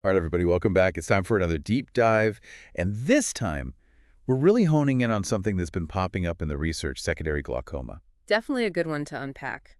All right, everybody, welcome back. It's time for another deep dive. And this time, we're really honing in on something that's been popping up in the research, secondary glaucoma. Definitely a good one to unpack.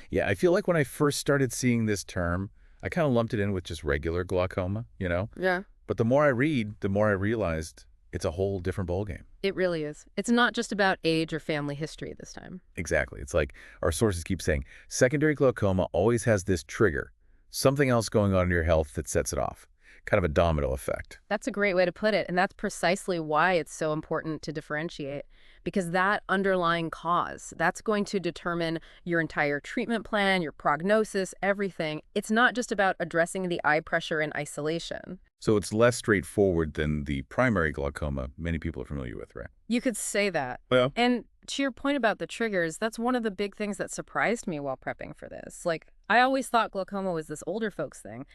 Yeah, I feel like when I first started seeing this term, I kind of lumped it in with just regular glaucoma. Yeah, But the more I read, the more I realized it's a whole different ballgame. it really is. It's not just about age or family history this time. Exactly. It's like our sources keep saying, secondary glaucoma always has this trigger, something else going on in your health that sets it off. Kind of a domino effect. That's a great way to put it, and that's precisely why it's so important to differentiate, because that underlying cause, that's going to determine your entire treatment plan, your prognosis, everything. It's not just about addressing the eye pressure in isolation. So it's less straightforward than the primary glaucoma many people are familiar with, right? You could say that. Well, And to your point about the triggers, that's one of the big things that surprised me while prepping for this. Like, I always thought glaucoma was this older folks thing.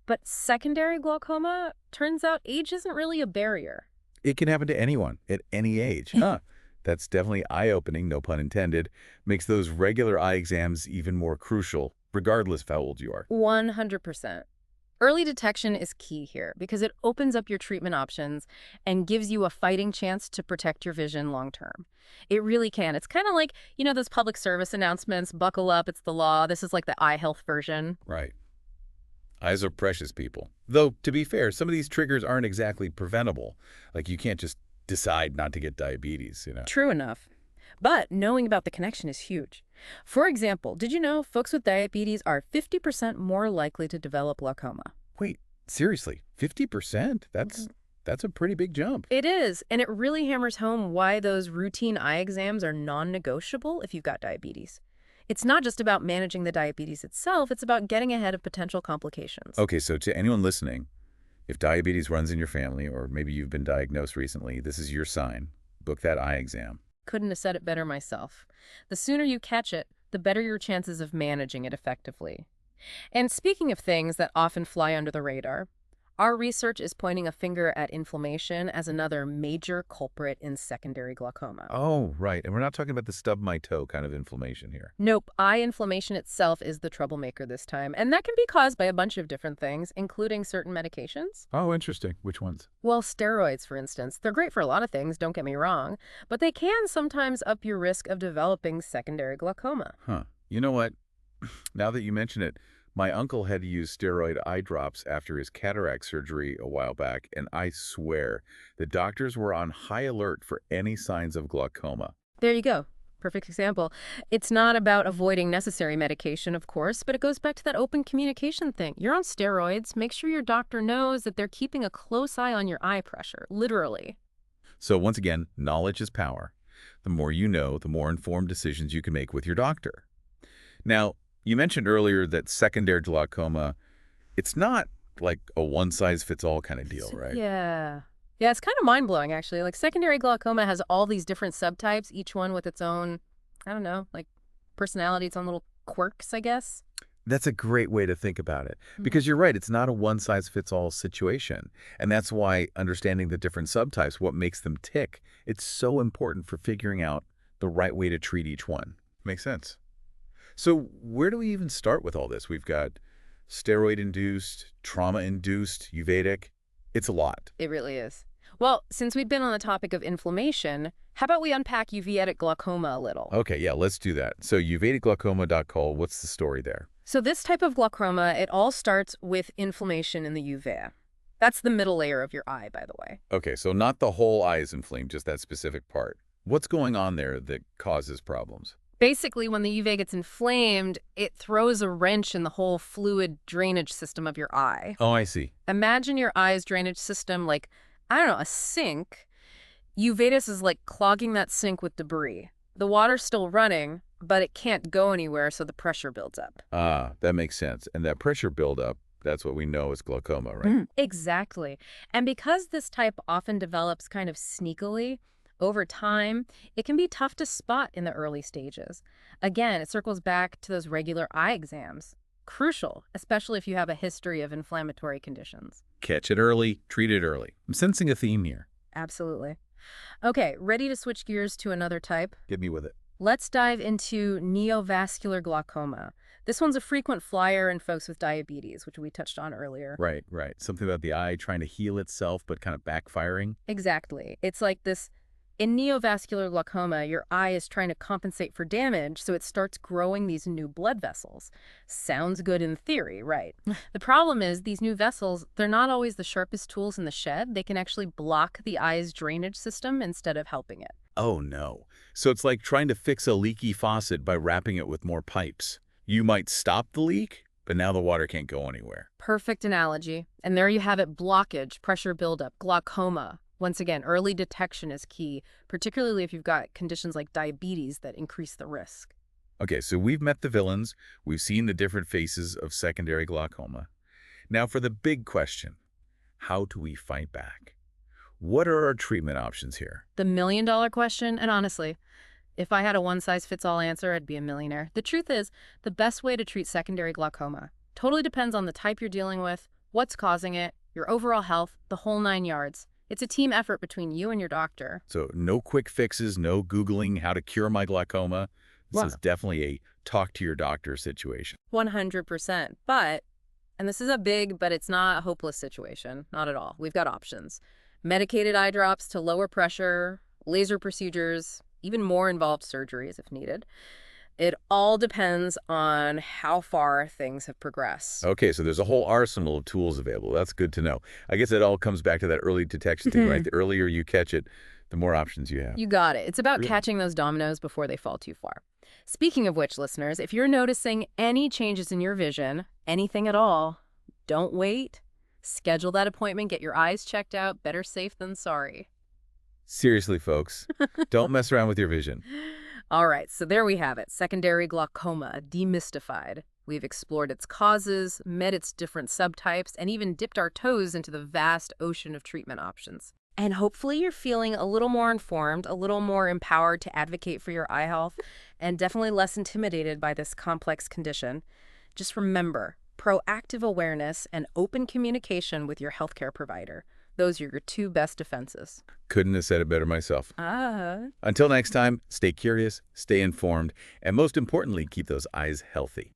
But secondary glaucoma, turns out age isn't really a barrier. it can happen to anyone at any age. Huh. That's definitely eye-opening, no pun intended. Makes those regular eye exams even more crucial, regardless of how old you are. 100%. Early detection is key here because it opens up your treatment options and gives you a fighting chance to protect your vision long term. It really can. It's kind of like, those public service announcements, buckle up, it's the law. This is like the eye health version. Right. Eyes are precious, people. Though, to be fair, some of these triggers aren't exactly preventable. Like, you can't just decide not to get diabetes. True enough. But knowing about the connection is huge. For example, did you know folks with diabetes are 50% more likely to develop glaucoma? Wait, seriously, 50%? That's a pretty big jump. It is, and it really hammers home why those routine eye exams are non-negotiable if you've got diabetes. It's not just about managing the diabetes itself, it's about getting ahead of potential complications. Okay, so to anyone listening, if diabetes runs in your family, or maybe you've been diagnosed recently, this is your sign. Book that eye exam. Couldn't have said it better myself. The sooner you catch it, the better your chances of managing it effectively. And speaking of things that often fly under the radar, our research is pointing a finger at inflammation as another major culprit in secondary glaucoma. Oh, right. And we're not talking about the stub my toe kind of inflammation here. Nope, eye inflammation itself is the troublemaker this time, and that can be caused by a bunch of different things, including certain medications. Oh, interesting. Which ones? Well, steroids, for instance, they're great for a lot of things, don't get me wrong, but they can sometimes up your risk of developing secondary glaucoma. Huh. You know what? Now that you mention it, my uncle had to use steroid eye drops after his cataract surgery a while back, and I swear the doctors were on high alert for any signs of glaucoma. There you go. Perfect example. It's not about avoiding necessary medication, of course, but it goes back to that open communication thing. You're on steroids. Make sure your doctor knows that they're keeping a close eye on your eye pressure, literally. So once again, knowledge is power. The more you know, the more informed decisions you can make with your doctor. Now, you mentioned earlier that secondary glaucoma, it's not like a one-size-fits-all kind of deal, right? Yeah. Yeah, it's kind of mind-blowing, actually. Like, secondary glaucoma has all these different subtypes, each one with its own, I don't know, like personality, its own little quirks, I guess. That's a great way to think about it. Because you're right, it's not a one-size-fits-all situation. And that's why understanding the different subtypes, what makes them tick, it's so important for figuring out the right way to treat each one. Makes sense. So where do we even start with all this? We've got steroid-induced, trauma-induced, uveitic. It's a lot. It really is. Well, since we've been on the topic of inflammation, how about we unpack uveitic glaucoma a little? Okay, yeah, let's do that. So uveiticglaucoma.col, what's the story there? So this type of glaucoma, it all starts with inflammation in the uvea. That's the middle layer of your eye, by the way. Okay, so not the whole eye is inflamed, just that specific part. What's going on there that causes problems? Basically, when the uvea gets inflamed, it throws a wrench in the whole fluid drainage system of your eye. Oh, I see. Imagine your eye's drainage system like, I don't know, a sink. Uveitis is like clogging that sink with debris. The water's still running, but it can't go anywhere, so the pressure builds up. Ah, that makes sense. And that pressure buildup, that's what we know as glaucoma, right? Exactly. And because this type often develops kind of sneakily, over time, it can be tough to spot in the early stages. Again, it circles back to those regular eye exams. Crucial, especially if you have a history of inflammatory conditions. Catch it early, treat it early. I'm sensing a theme here. Absolutely. Okay, ready to switch gears to another type? Get me with it. Let's dive into neovascular glaucoma. This one's a frequent flyer in folks with diabetes, which we touched on earlier. Right, right. Something about the eye trying to heal itself, but kind of backfiring. Exactly. It's like this. In neovascular glaucoma, your eye is trying to compensate for damage, so it starts growing these new blood vessels. Sounds good in theory, right? The problem is these new vessels, they're not always the sharpest tools in the shed. They can actually block the eye's drainage system instead of helping it. Oh, no. So it's like trying to fix a leaky faucet by wrapping it with more pipes. You might stop the leak, but now the water can't go anywhere. Perfect analogy. And there you have it, blockage, pressure buildup, glaucoma. Once again, early detection is key, particularly if you've got conditions like diabetes that increase the risk. Okay, so we've met the villains. We've seen the different faces of secondary glaucoma. Now for the big question, how do we fight back? What are our treatment options here? The million-dollar question, and honestly, if I had a one-size-fits-all answer, I'd be a millionaire. The truth is, the best way to treat secondary glaucoma totally depends on the type you're dealing with, what's causing it, your overall health, the whole 9 yards. It's a team effort between you and your doctor. So no quick fixes, no Googling how to cure my glaucoma. This Wow. is definitely a talk to your doctor situation. 100%. And this is a big, but it's not a hopeless situation. Not at all. We've got options. Medicated eye drops to lower pressure, laser procedures, even more involved surgeries if needed. It all depends on how far things have progressed. Okay, so there's a whole arsenal of tools available. That's good to know. I guess it all comes back to that early detection thing, right? The earlier you catch it, the more options you have. You got it. It's about Really? catching those dominoes before they fall too far. Speaking of which, listeners, if you're noticing any changes in your vision, anything at all, don't wait. Schedule that appointment, get your eyes checked out. Better safe than sorry. Seriously, folks, don't mess around with your vision. All right, so there we have it. Secondary glaucoma, demystified. We've explored its causes, met its different subtypes, and even dipped our toes into the vast ocean of treatment options. And hopefully you're feeling a little more informed, a little more empowered to advocate for your eye health, and definitely less intimidated by this complex condition. Just remember, proactive awareness and open communication with your healthcare provider. Those are your two best defenses. Couldn't have said it better myself. Ah. Until next time, stay curious, stay informed, and most importantly, keep those eyes healthy.